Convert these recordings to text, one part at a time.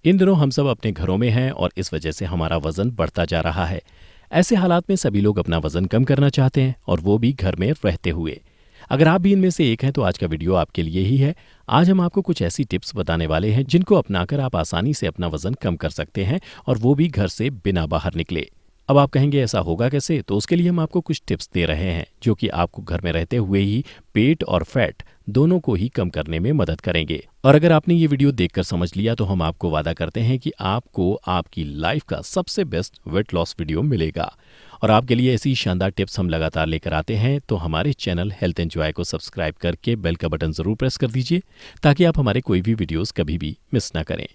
इन दिनों हम सब अपने घरों में हैं और इस वजह से हमारा वजन बढ़ता जा रहा है। ऐसे हालात में सभी लोग अपना वजन कम करना चाहते हैं और वो भी घर में रहते हुए। अगर आप भी इनमें से एक हैं तो आज का वीडियो आपके लिए ही है। आज हम आपको कुछ ऐसी टिप्स बताने वाले हैं जिनको अपनाकर आप आसानी से अपना वजन कम कर सकते हैं और वो भी घर से बिना बाहर निकले। अब आप कहेंगे ऐसा होगा कैसे, तो उसके लिए हम आपको कुछ टिप्स दे रहे हैं जो कि आपको घर में रहते हुए ही पेट और फैट दोनों को ही कम करने में मदद करेंगे। और अगर आपने ये वीडियो देखकर समझ लिया तो हम आपको वादा करते हैं कि आपको आपकी लाइफ का सबसे बेस्ट वेट लॉस वीडियो मिलेगा। और आपके लिए ऐसी शानदार टिप्स हम लगातार लेकर आते हैं, तो हमारे चैनल हेल्थ एंजॉय को सब्सक्राइब करके बेल का बटन जरूर प्रेस कर दीजिए ताकि आप हमारे कोई भी वीडियोस कभी भी मिस ना करें।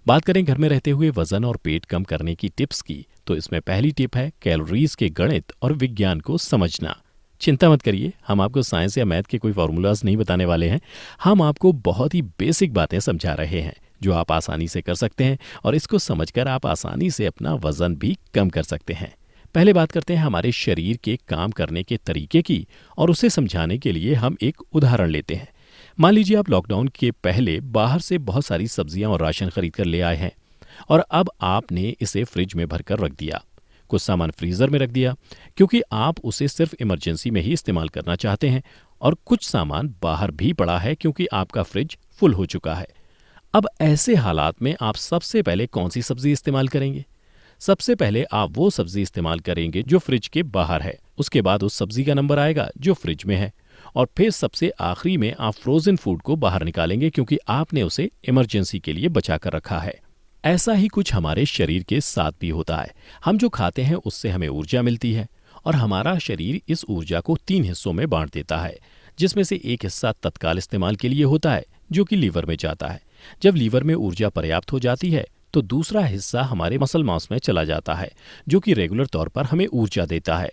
बात करें घर में रहते हुए वजन और पेट कम करने की टिप्स की, तो इसमें पहली टिप है कैलोरीज के गणित और विज्ञान को समझना। चिंता मत करिए, हम आपको साइंस या मैथ के कोई फॉर्मूलाज नहीं बताने वाले हैं। हम आपको बहुत ही बेसिक बातें समझा रहे हैं जो आप आसानी से कर सकते हैं और इसको समझकर आप आसानी से अपना वजन भी कम कर सकते हैं। पहले बात करते हैं हमारे शरीर के काम करने के तरीके की, और उसे समझाने के लिए हम एक उदाहरण लेते हैं। मान लीजिए आप लॉकडाउन के पहले बाहर से बहुत सारी सब्जियां और राशन खरीद कर ले आए हैं और अब आपने इसे फ्रिज में भरकर रख दिया। कुछ सामान फ्रीजर में रख दिया क्योंकि आप उसे सिर्फ इमरजेंसी में ही इस्तेमाल करना चाहते हैं, और कुछ सामान बाहर भी पड़ा है क्योंकि आपका फ्रिज फुल हो चुका है। अब ऐसे हालात में आप सबसे पहले कौन सी सब्जी इस्तेमाल करेंगे? सबसे पहले आप वो सब्जी इस्तेमाल करेंगे जो फ्रिज के बाहर है, उसके बाद उस सब्जी का नंबर आएगा जो फ्रिज में है, और फिर सबसे आखिरी में आप फ्रोजन फूड को बाहर निकालेंगे क्योंकि आपने उसे इमरजेंसी के लिए बचा कर रखा है। ऐसा ही कुछ हमारे शरीर के साथ भी होता है। हम जो खाते हैं उससे हमें ऊर्जा मिलती है और हमारा शरीर इस ऊर्जा को 3 हिस्सों में बांट देता है, जिसमें से एक हिस्सा तत्काल इस्तेमाल के लिए होता है जो कि लीवर में जाता है। जब लीवर में ऊर्जा पर्याप्त हो जाती है तो दूसरा हिस्सा हमारे मसल मांस में चला जाता है जो कि रेगुलर तौर पर हमें ऊर्जा देता है।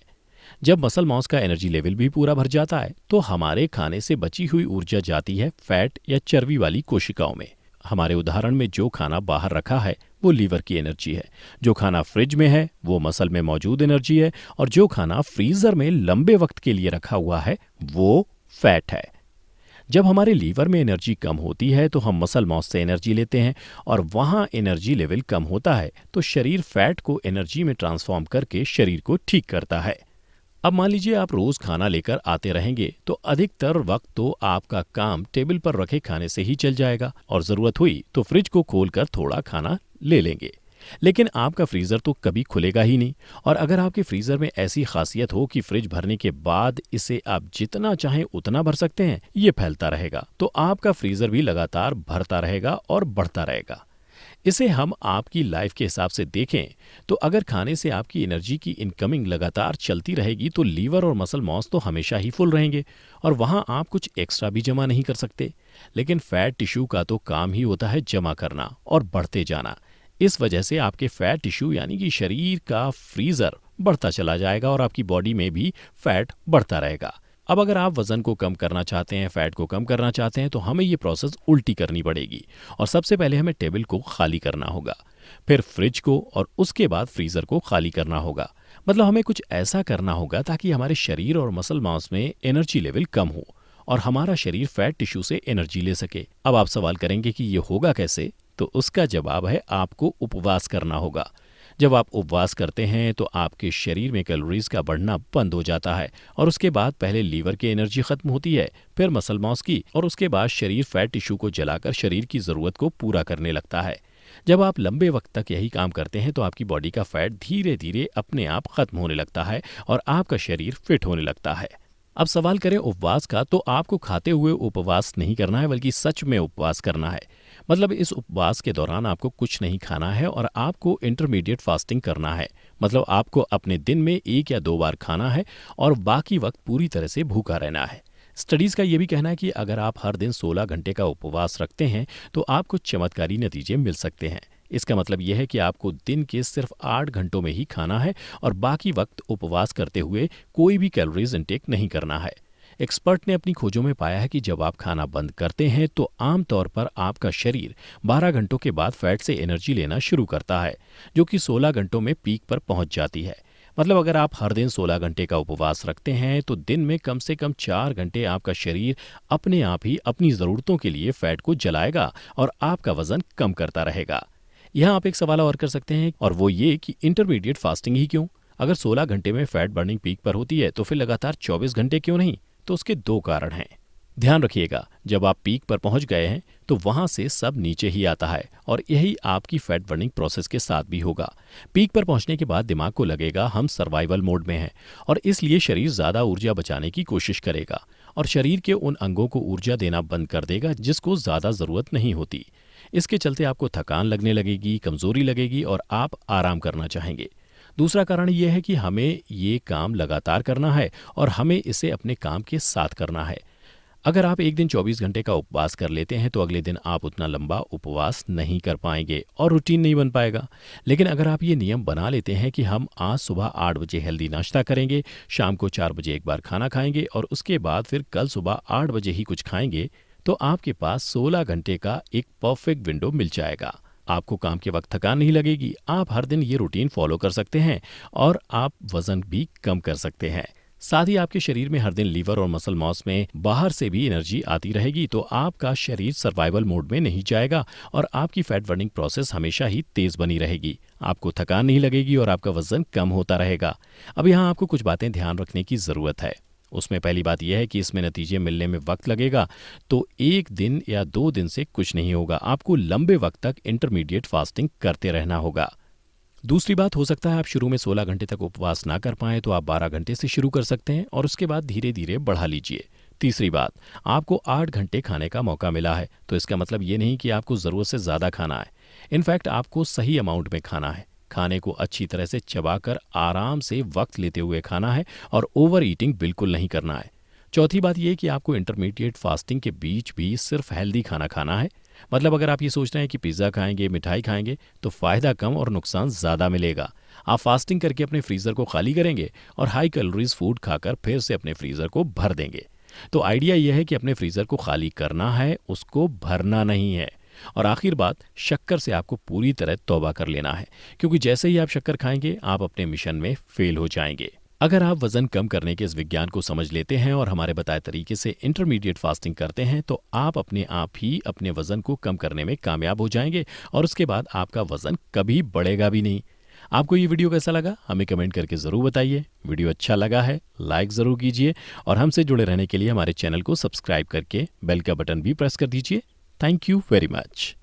जब मसल मांस का एनर्जी लेवल भी पूरा भर जाता है तो हमारे खाने से बची हुई ऊर्जा जाती है फैट या चर्बी वाली कोशिकाओं में। हमारे उदाहरण में जो खाना बाहर रखा है वो लीवर की एनर्जी है, जो खाना फ्रिज में है वो मसल में मौजूद एनर्जी है, और जो खाना फ्रीजर में लंबे वक्त के लिए रखा हुआ है वो फैट है। जब हमारे लीवर में एनर्जी कम होती है तो हम मसल मांस से एनर्जी लेते हैं, और वहां एनर्जी लेवल कम होता है तो शरीर फैट को एनर्जी में ट्रांसफॉर्म करके शरीर को ठीक करता है। अब मान लीजिए आप रोज खाना लेकर आते रहेंगे तो अधिकतर वक्त तो आपका काम टेबल पर रखे खाने से ही चल जाएगा, और जरूरत हुई तो फ्रिज को खोलकर थोड़ा खाना ले लेंगे। लेकिन आपका फ्रीजर तो कभी खुलेगा ही नहीं, और अगर आपके फ्रीजर में ऐसी खासियत हो कि फ्रिज भरने के बाद इसे आप जितना चाहें उतना भर सकते हैं, ये फैलता रहेगा, तो आपका फ्रीजर भी लगातार भरता रहेगा और बढ़ता रहेगा। इसे हम आपकी लाइफ के हिसाब से देखें तो अगर खाने से आपकी एनर्जी की इनकमिंग लगातार चलती रहेगी तो लीवर और मसल मांस तो हमेशा ही फुल रहेंगे और वहां आप कुछ एक्स्ट्रा भी जमा नहीं कर सकते। लेकिन फैट टिश्यू का तो काम ही होता है जमा करना और बढ़ते जाना। इस वजह से आपके फैट टिश्यू यानी कि शरीर का फ्रीजर बढ़ता चला जाएगा और आपकी बॉडी में भी फैट बढ़ता रहेगा। अब अगर आप वजन को कम करना चाहते हैं, फैट को कम करना चाहते हैं, तो हमें ये प्रोसेस उल्टी करनी पड़ेगी, और सबसे पहले हमें टेबल को खाली करना होगा, फिर फ्रिज को, और उसके बाद फ्रीजर को खाली करना होगा। मतलब हमें कुछ ऐसा करना होगा ताकि हमारे शरीर और मसल मांस में एनर्जी लेवल कम हो और हमारा शरीर फैट टिश्यू से एनर्जी ले सके। अब आप सवाल करेंगे कि ये होगा कैसे, तो उसका जवाब है आपको उपवास करना होगा। जब आप उपवास करते हैं तो आपके शरीर में कैलोरीज का बढ़ना बंद हो जाता है, और उसके बाद पहले लीवर की एनर्जी खत्म होती है, फिर मसल मांस की, और उसके बाद शरीर फैट टिश्यू को जलाकर शरीर की जरूरत को पूरा करने लगता है। जब आप लंबे वक्त तक यही काम करते हैं तो आपकी बॉडी का फैट धीरे धीरे अपने आप खत्म होने लगता है और आपका शरीर फिट होने लगता है। अब सवाल करें उपवास का, तो आपको खाते हुए उपवास नहीं करना है बल्कि सच में उपवास करना है। मतलब इस उपवास के दौरान आपको कुछ नहीं खाना है और आपको इंटरमीडिएट फास्टिंग करना है। मतलब आपको अपने दिन में 1 या 2 बार खाना है और बाकी वक्त पूरी तरह से भूखा रहना है। स्टडीज का यह भी कहना है कि अगर आप हर दिन 16 घंटे का उपवास रखते हैं तो आपको चमत्कारी नतीजे मिल सकते हैं। इसका मतलब यह है कि आपको दिन के सिर्फ 8 घंटों में ही खाना है और बाकी वक्त उपवास करते हुए कोई भी कैलोरीज इनटेक नहीं करना है। एक्सपर्ट ने अपनी खोजों में पाया है कि जब आप खाना बंद करते हैं तो आमतौर पर आपका शरीर 12 घंटों के बाद फैट से एनर्जी लेना शुरू करता है, जो कि 16 घंटों में पीक पर पहुंच जाती है। मतलब अगर आप हर दिन 16 घंटे का उपवास रखते हैं तो दिन में कम से कम 4 घंटे आपका शरीर अपने आप ही अपनी ज़रूरतों के लिए फैट को जलाएगा और आपका वजन कम करता रहेगा। यहाँ आप एक सवाल और कर सकते हैं और वो ये कि इंटरमीडिएट फास्टिंग ही क्यों? अगर 16 घंटे में फैट बर्निंग पीक पर होती है तो फिर लगातार 24 घंटे क्यों नहीं? तो उसके दो कारण हैं। ध्यान रखिएगा, जब आप पीक पर पहुंच गए हैं तो वहां से सब नीचे ही आता है और यही आपकी फैट बर्निंग प्रोसेस के साथ भी होगा। पीक पर पहुंचने के बाद दिमाग को लगेगा हम सर्वाइवल मोड में हैं और इसलिए शरीर ज्यादा ऊर्जा बचाने की कोशिश करेगा और शरीर के उन अंगों को ऊर्जा देना बंद कर देगा जिसको ज्यादा जरूरत नहीं होती। इसके चलते आपको थकान लगने लगेगी, कमजोरी लगेगी और आप आराम करना चाहेंगे। दूसरा कारण यह है कि हमें ये काम लगातार करना है और हमें इसे अपने काम के साथ करना है। अगर आप एक दिन 24 घंटे का उपवास कर लेते हैं तो अगले दिन आप उतना लंबा उपवास नहीं कर पाएंगे और रूटीन नहीं बन पाएगा। लेकिन अगर आप ये नियम बना लेते हैं कि हम आज सुबह 8 बजे हेल्दी नाश्ता करेंगे, शाम को 4 बजे एक बार खाना खाएंगे और उसके बाद फिर कल सुबह 8 बजे ही कुछ खाएंगे, तो आपके पास 16 घंटे का एक परफेक्ट विंडो मिल जाएगा। आपको काम के वक्त थकान नहीं लगेगी, आप हर दिन ये रूटीन फॉलो कर सकते हैं और आप वजन भी कम कर सकते हैं। साथ ही आपके शरीर में हर दिन लीवर और मसल मांस में बाहर से भी एनर्जी आती रहेगी, तो आपका शरीर सर्वाइवल मोड में नहीं जाएगा और आपकी फैट बर्निंग प्रोसेस हमेशा ही तेज बनी रहेगी। आपको थकान नहीं लगेगी और आपका वजन कम होता रहेगा। अब यहाँ आपको कुछ बातें ध्यान रखने की जरूरत है। उसमें पहली बात यह है कि इसमें नतीजे मिलने में वक्त लगेगा, तो एक दिन या 2 दिन से कुछ नहीं होगा। आपको लंबे वक्त तक इंटरमीडिएट फास्टिंग करते रहना होगा। दूसरी बात, हो सकता है आप शुरू में 16 घंटे तक उपवास ना कर पाएं, तो आप 12 घंटे से शुरू कर सकते हैं और उसके बाद धीरे धीरे बढ़ा लीजिए। तीसरी बात, आपको 8 घंटे खाने का मौका मिला है, तो इसका मतलब ये नहीं कि आपको ज़रूरत से ज़्यादा खाना है। इनफैक्ट आपको सही अमाउंट में खाना है। खाने को अच्छी तरह से चबाकर आराम से वक्त लेते हुए खाना है और ओवर ईटिंग बिल्कुल नहीं करना है। चौथी बात यह कि आपको इंटरमीडिएट फास्टिंग के बीच भी सिर्फ हेल्दी खाना खाना है। मतलब अगर आप ये सोच रहे हैं कि पिज्ज़ा खाएंगे, मिठाई खाएंगे, तो फ़ायदा कम और नुकसान ज़्यादा मिलेगा। आप फास्टिंग करके अपने फ्रीज़र को खाली करेंगे और हाई कैलोरीज फूड खाकर फिर से अपने फ्रीज़र को भर देंगे। तो आइडिया यह है कि अपने फ्रीज़र को खाली करना है, उसको भरना नहीं है। और आखिर बात, शक्कर से आपको पूरी तरह तौबा कर लेना है, क्योंकि जैसे ही आप शक्कर खाएंगे आप अपने मिशन में फेल हो जाएंगे। अगर आप वजन कम करने के इस विज्ञान को समझ लेते हैं और हमारे बताए तरीके से इंटरमीडिएट फास्टिंग करते हैं, तो आप अपने आप ही अपने वजन को कम करने में कामयाब हो जाएंगे और उसके बाद आपका वजन कभी बढ़ेगा भी नहीं। आपको ये वीडियो कैसा लगा हमें कमेंट करके ज़रूर बताइए। वीडियो अच्छा लगा है लाइक ज़रूर कीजिए और हमसे जुड़े रहने के लिए हमारे चैनल को सब्सक्राइब करके बेल का बटन भी प्रेस कर दीजिए। Thank you very much.